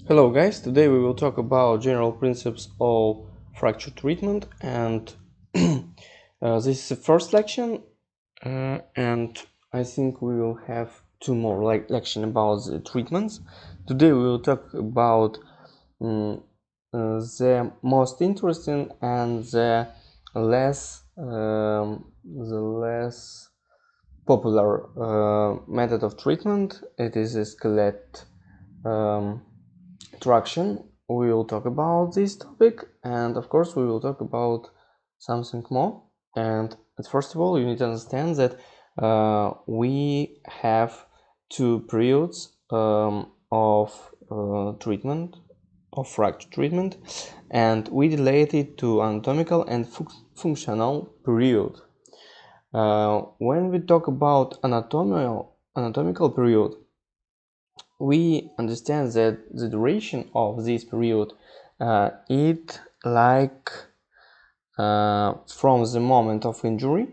Hello guys, today we will talk about general principles of fracture treatment and this is the first lection and I think we will have two more lection about the treatments. Today we will talk about the most interesting and the less popular method of treatment. It is a skeletal traction. We will talk about this topic, and of course we will talk about something more. And first of all, you need to understand that we have two periods of treatment, of fracture treatment, and we relate it to anatomical and functional period. When we talk about anatomical period, we understand that the duration of this period it from the moment of injury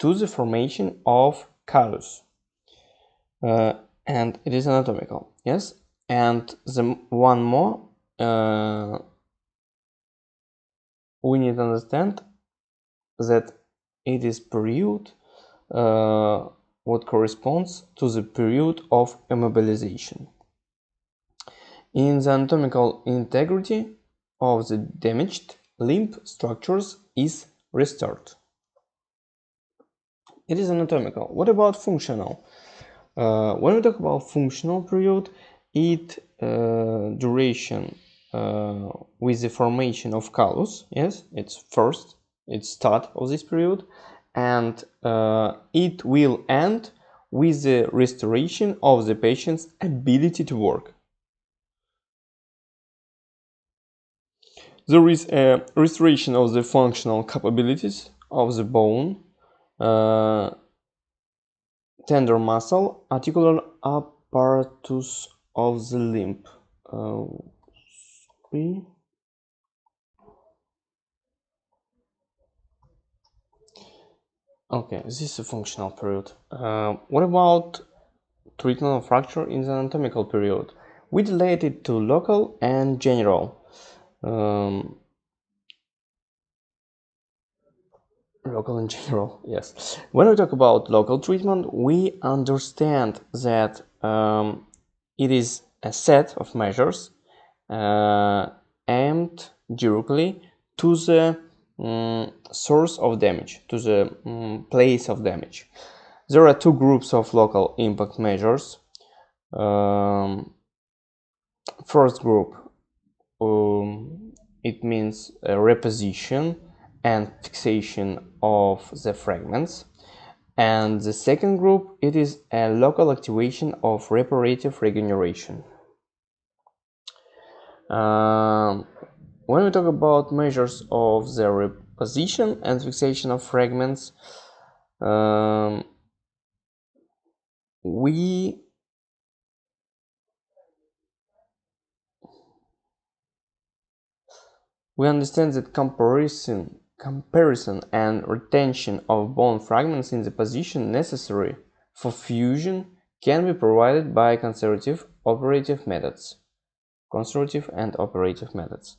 to the formation of callus, and it is anatomical, yes. And the one more we need to understand that it is period what corresponds to the period of immobilization. In the anatomical integrity of the damaged limb structures is restored. It is anatomical. What about functional? When we talk about functional period, it duration with the formation of callus, yes, it's start of this period, and it will end with the restoration of the patient's ability to work. There is a restoration of the functional capabilities of the bone, tender muscle, articular apparatus of the limb. Okay, this is a functional period. What about treatment of fracture in the anatomical period? We relate it to local and general. Local and general, yes. When we talk about local treatment, we understand that it is a set of measures aimed directly to the source of damage, to the place of damage. There are two groups of local impact measures. First group, it means a reposition and fixation of the fragments, and the second group, it is a local activation of reparative regeneration. When we talk about measures of the reposition and fixation of fragments, we understand that comparison and retention of bone fragments in the position necessary for fusion can be provided by conservative and operative methods,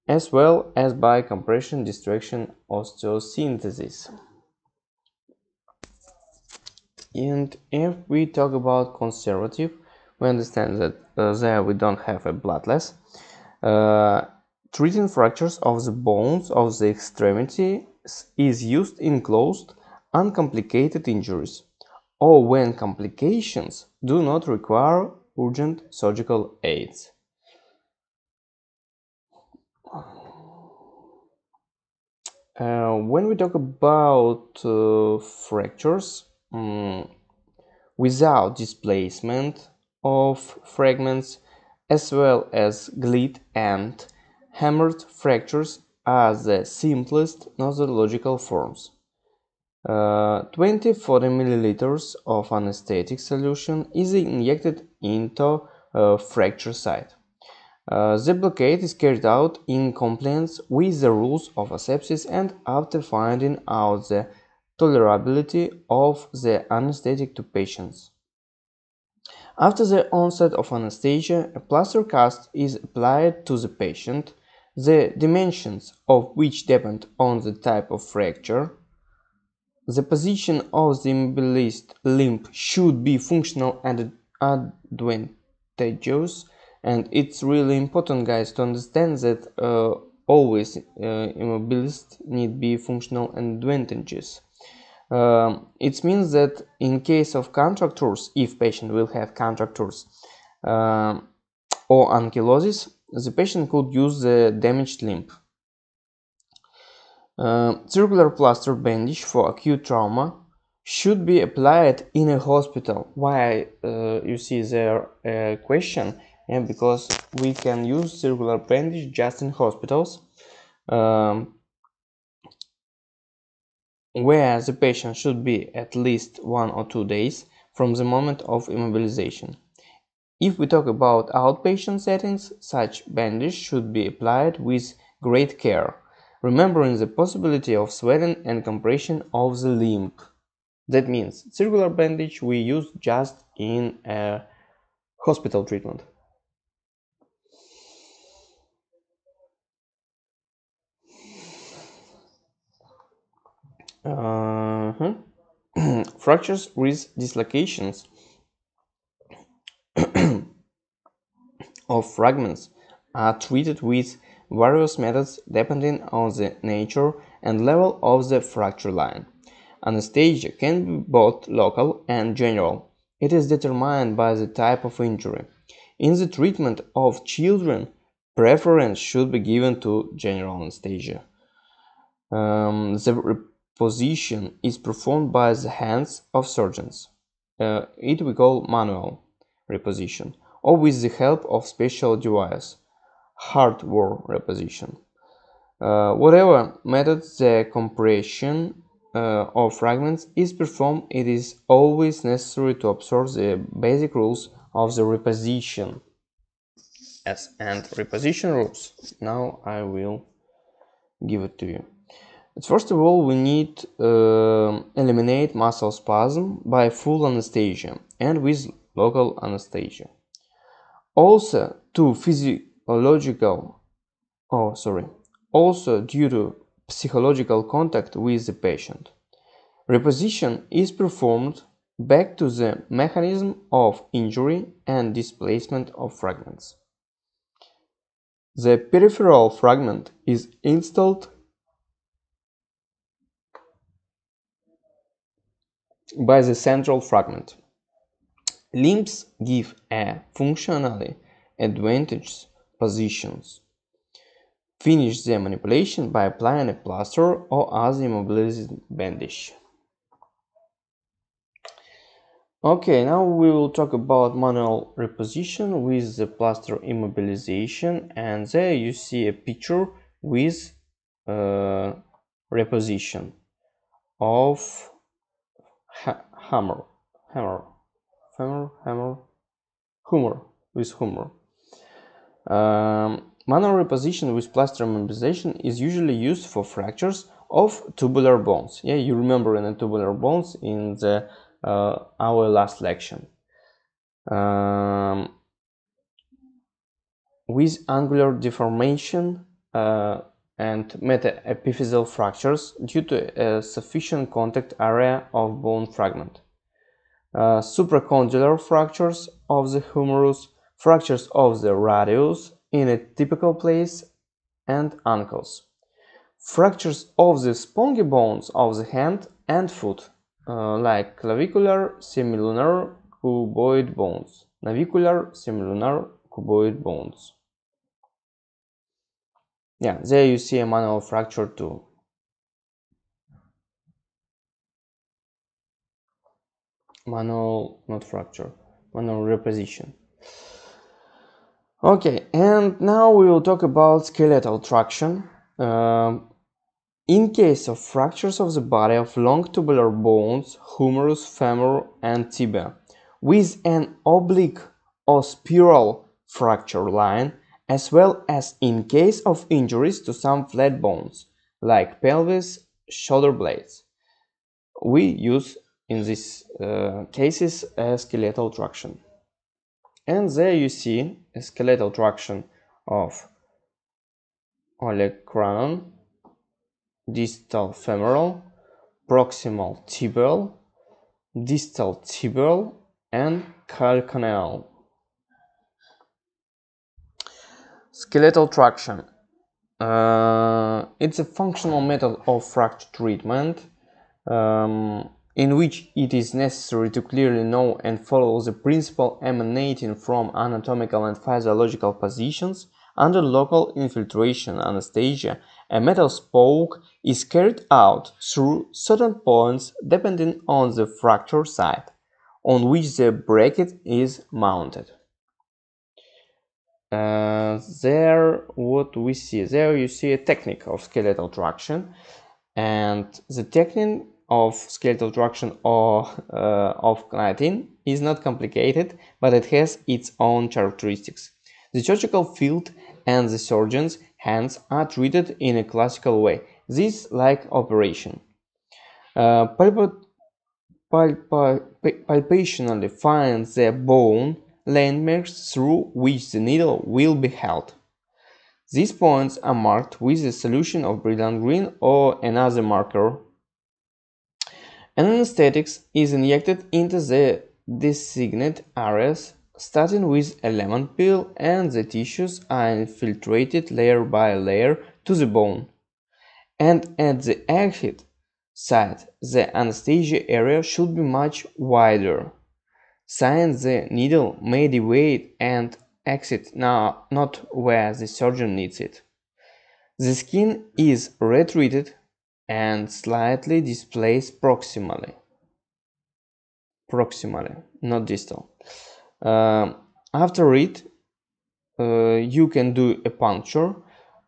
as well as by compression, distraction, osteosynthesis. And if we talk about conservative, we understand that there we don't have a bloodless. Treating fractures of the bones of the extremities is used in closed, uncomplicated injuries, or when complications do not require urgent surgical aids. When we talk about fractures without displacement of fragments, as well as glit and hammered fractures are the simplest nosological forms. 20–40 milliliters of anesthetic solution is injected into fracture site. The blockade is carried out in compliance with the rules of asepsis and after finding out the tolerability of the anesthetic to patients. After the onset of anesthesia, a plaster cast is applied to the patient, the dimensions of which depend on the type of fracture. The position of the immobilized limb should be functional and advantageous, and it's really important, guys, to understand that always immobilized need be functional and advantageous. It means that in case of contractures, if patient will have contractures or ankylosis, the patient could use the damaged limb. Circular plaster bandage for acute trauma should be applied in a hospital. Why you see there a question? And because we can use circular bandage just in hospitals, where the patient should be at least 1 or 2 days from the moment of immobilization. If we talk about outpatient settings, such bandage should be applied with great care, remembering the possibility of swelling and compression of the limb. That means circular bandage we use just in a hospital treatment. Fractures with dislocations of fragments are treated with various methods depending on the nature and level of the fracture line. Anesthesia can be both local and general. It is determined by the type of injury. In the treatment of children, preference should be given to general anesthesia. The reposition is performed by the hands of surgeons. It we call manual reposition, or with the help of special device, hardware reposition. Whatever method the compression of fragments is performed, it is always necessary to observe the basic rules of the reposition. Yes, and reposition rules. Now I will give it to you. First of all, we need eliminate muscle spasm by full anesthesia and with local anesthesia. Also, due to psychological contact with the patient. Reposition is performed back to the mechanism of injury and displacement of fragments. The peripheral fragment is installed by the central fragment. Limbs give a functionally advantageous positions. Finish the manipulation by applying a plaster or other immobilizing bandage. Okay, now we will talk about manual reposition with the plaster immobilization, and there you see a picture with reposition of humor. Manual reposition with plaster immobilization is usually used for fractures of tubular bones. Yeah, you remember in the tubular bones in the our last lection. With angular deformation and metaepiphyseal fractures due to a sufficient contact area of bone fragment. Supracondylar fractures of the humerus, fractures of the radius in a typical place, and ankles. Fractures of the spongy bones of the hand and foot, like clavicular, semilunar, cuboid bones. Navicular, semilunar, cuboid bones. Yeah, there you see a manual fracture too. Manual, not fracture, manual reposition. Okay, and now we will talk about skeletal traction. In case of fractures of the body of long tubular bones, humerus, femur, and tibia, with an oblique or spiral fracture line, as well as in case of injuries to some flat bones, like pelvis, shoulder blades, we use in these cases a skeletal traction. And there you see a skeletal traction of olecranon, distal femoral, proximal tibial, distal tibial, and calcaneal. Skeletal traction. It's a functional method of fracture treatment in which it is necessary to clearly know and follow the principle emanating from anatomical and physiological positions. Under local infiltration anesthesia, a metal spoke is carried out through certain points depending on the fracture site on which the bracket is mounted. What we see there, you see a technique of skeletal traction, and the technique of skeletal traction or of knighting is not complicated, but it has its own characteristics. The surgical field and the surgeon's hands are treated in a classical way. This like operation. Palpationally find the bone landmarks through which the needle will be held. These points are marked with a solution of brilliant green or another marker. An anesthetic is injected into the designated areas, starting with a lemon peel, and the tissues are infiltrated layer by layer to the bone. And at the exit site, the anesthesia area should be much wider, since the needle may deviate and exit not where the surgeon needs it. The skin is retreated and slightly displaced proximally, not distal. After it, you can do a puncture,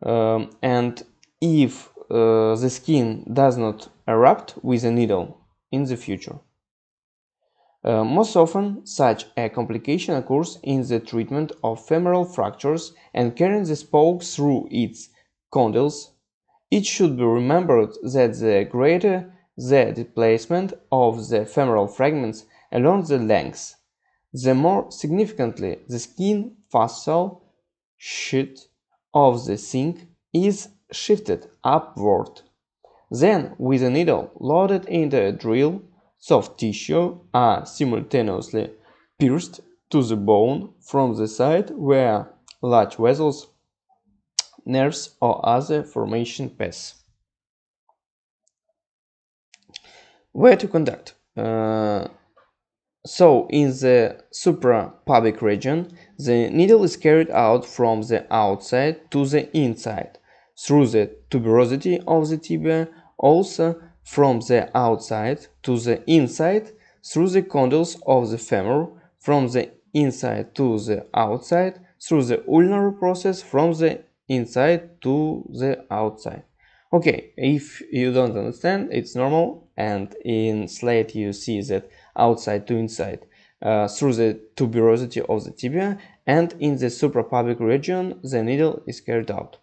and if the skin does not erupt with a needle in the future. Most often, such a complication occurs in the treatment of femoral fractures and carrying the spoke through its condyles. It should be remembered that the greater the displacement of the femoral fragments along the length, the more significantly the skin fascial sheet of the sink is shifted upward. Then, with a needle loaded into a drill, soft tissue are simultaneously pierced to the bone from the side where large vessels, nerves, or other formation pass. Where to conduct? So, in the suprapubic region, the needle is carried out from the outside to the inside, through the tuberosity of the tibia, also from the outside to the inside, through the condyles of the femur, from the inside to the outside, through the ulnar process, from the inside to the outside. Okay, if you don't understand, it's normal, and in slate you see that outside to inside through the tuberosity of the tibia, and in the suprapubic region the needle is carried out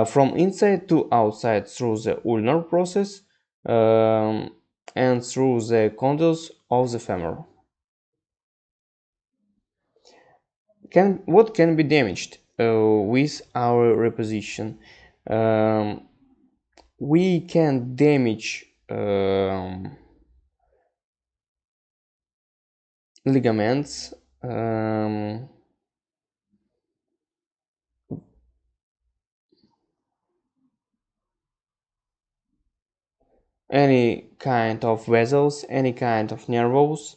from inside to outside through the ulnar process and through the condyles of the femur. What can be damaged with our reposition? We can damage ligaments, any kind of vessels, any kind of nerves,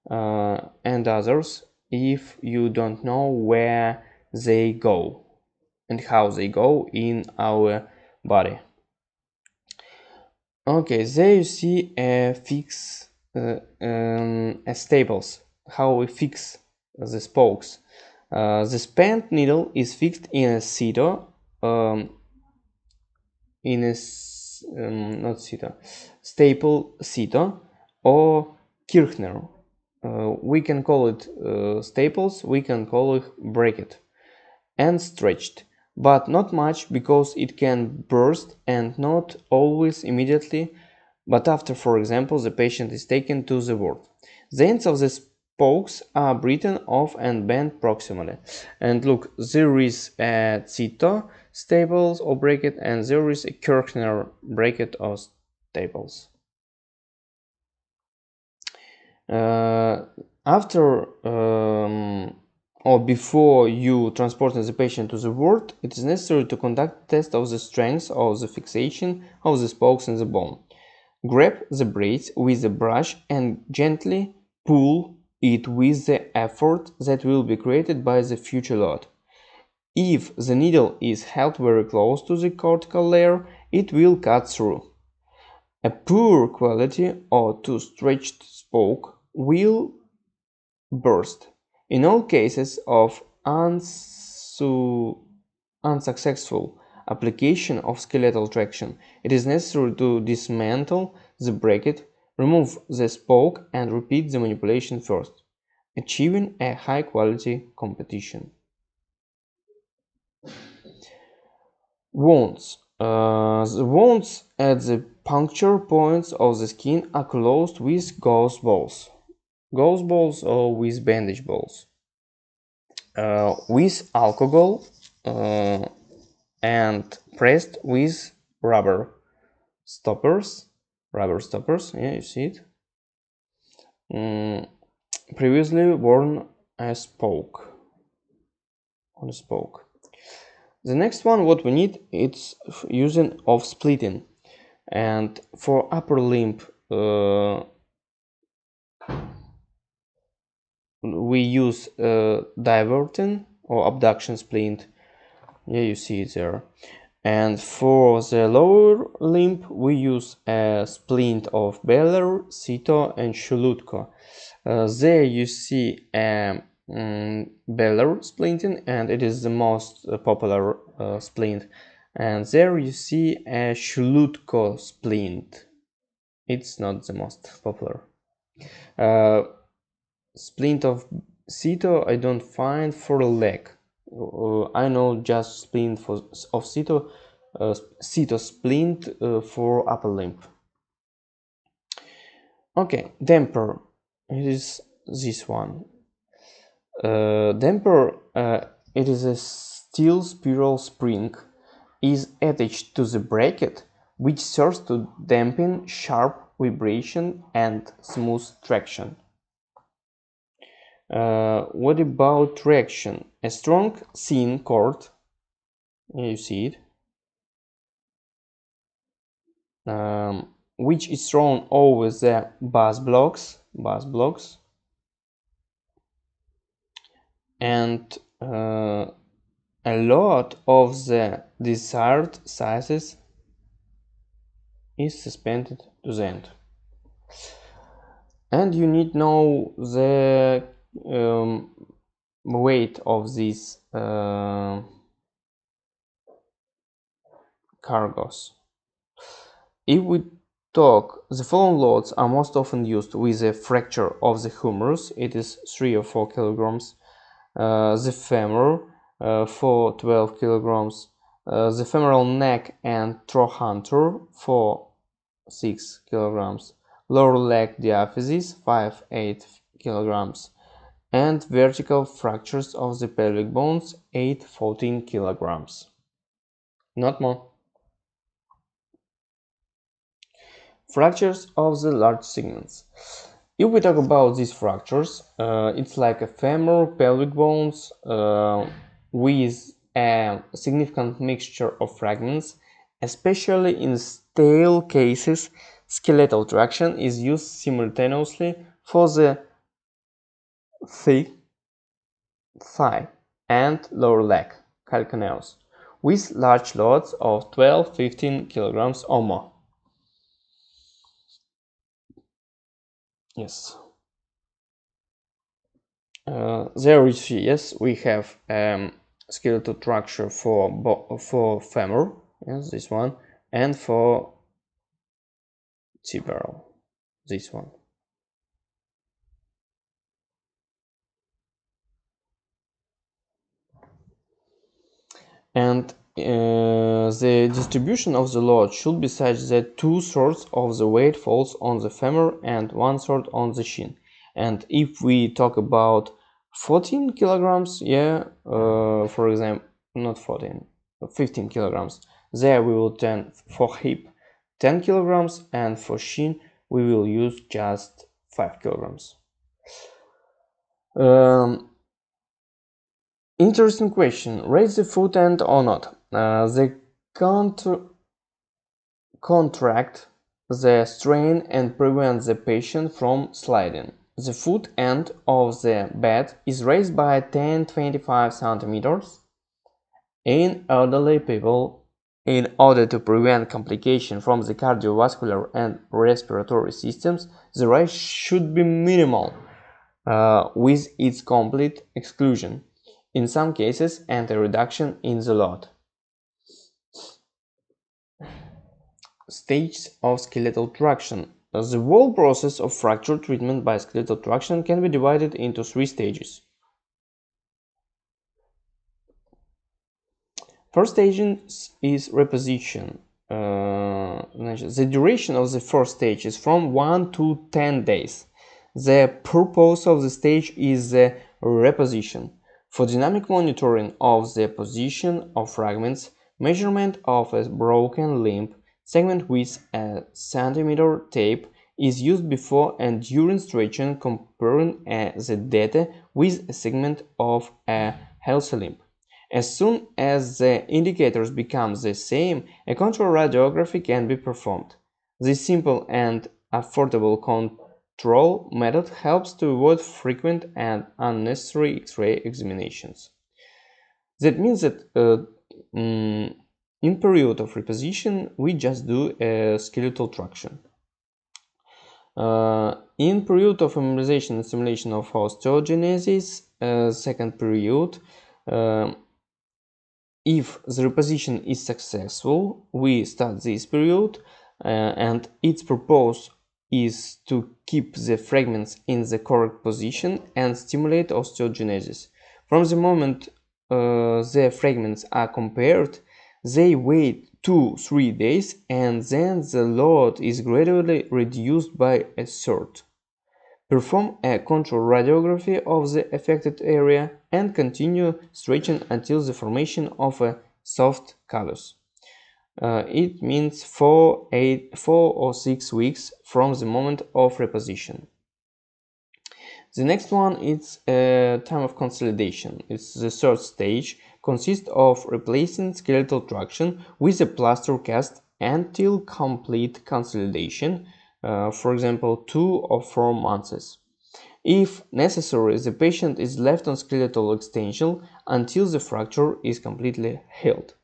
and others, if you don't know where they go and how they go in our body. Okay, there you see a fix, a staples, how we fix the spokes. The spanned needle is fixed in a sito, in a not sito, staple sito or Kirchner. We can call it staples, we can call it bracket, and stretched, but not much because it can burst and not always immediately, but after, for example, the patient is taken to the ward. The ends of the spokes are beaten off and bent proximally. And look, there is a Zito staples or bracket, and there is a Kirchner bracket or staples. After or before you transporting the patient to the ward, it is necessary to conduct a test of the strength of the fixation of the spokes in the bone. Grab the brace with a brush and gently pull it with the effort that will be created by the future load. If the needle is held very close to the cortical layer, it will cut through. A poor quality or too stretched spoke will burst. In all cases of unsuccessful application of skeletal traction, it is necessary to dismantle the bracket, remove the spoke, and repeat the manipulation first, achieving a high quality competition. Wounds. The wounds at the puncture points of the skin are closed with gauze balls. Gauze balls or with bandage balls. With alcohol and pressed with rubber stoppers. Yeah, you see it. Previously worn as spoke. On a spoke. The next one, what we need, it's using of splitting, and for upper limb we use diverting or abduction splint. Yeah, you see it there. And for the lower limb we use a splint of Beller, Sito and Shulutko. There you see a Beller splinting, and it is the most popular splint. And there you see a Shulutko splint. It's not the most popular. Splint of Sito I don't find for a leg. I know just splint of Sito, Sito splint for upper limb. Okay, damper. It is this one. Damper, it is a steel spiral spring, is attached to the bracket, which serves to dampen sharp vibration and smooth traction. What about traction? A strong thin cord, you see it, which is thrown over the bus blocks, and a lot of the desired sizes is suspended to the end. And you need to know the weight of these cargos. If we talk, the following loads are most often used with a fracture of the humerus, it is 3 or 4 kilograms, the femur for 12 kilograms, the femoral neck and trochanter for 6 kilograms, lower leg diaphysis 5-8 kilograms, and vertical fractures of the pelvic bones 8-14 kilograms. Not more. Fractures of the large segments. If we talk about these fractures, it's like a femur, pelvic bones with a significant mixture of fragments. Especially in stale cases, skeletal traction is used simultaneously for the thigh and lower leg calcaneus with large loads of 12-15 kilograms or more. Yes. There is, yes, we have skeletal fracture for femur, yes, this one, and for tibial, this one. And the distribution of the load should be such that 2/3 of the weight falls on the femur and 1/3 on the shin. And if we talk about 14 kilograms, yeah, for example, not 14, 15 kilograms, there we will turn for hip 10 kilograms, and for shin we will use just 5 kilograms. Interesting question. Raise the foot end or not? They contract the strain and prevent the patient from sliding. The foot end of the bed is raised by 10-25 centimeters. In elderly people, in order to prevent complication from the cardiovascular and respiratory systems, the raise should be minimal, with its complete exclusion, in some cases, and a reduction in the load. Stages of skeletal traction. The whole process of fracture treatment by skeletal traction can be divided into 3 stages. First stage is reposition. The duration of the first stage is from 1 to 10 days. The purpose of the stage is the reposition. For dynamic monitoring of the position of fragments, measurement of a broken limb segment with a centimeter tape is used before and during stretching, comparing the data with a segment of a healthy limb. As soon as the indicators become the same, a control radiography can be performed. This simple and affordable control method helps to avoid frequent and unnecessary X-ray examinations. That means that in period of reposition, we just do a skeletal traction. In period of immobilization and stimulation of osteogenesis, second period, if the reposition is successful, we start this period, and its purpose is to keep the fragments in the correct position and stimulate osteogenesis. From the moment the fragments are compared, they wait 2-3 days, and then the load is gradually reduced by a third. Perform a control radiography of the affected area and continue stretching until the formation of a soft callus. It means 4 or 6 weeks from the moment of reposition. The next one is time of consolidation. It's the third stage, consists of replacing skeletal traction with a plaster cast until complete consolidation, for example 2 or 4 months. If necessary, the patient is left on skeletal extension until the fracture is completely healed.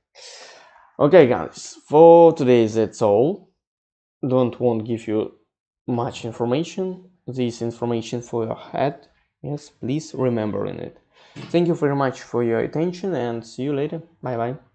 Okay guys, for today that's all. Won't give you much information. This information for your head. Yes, please remember in it. Thank you very much for your attention and see you later. Bye bye.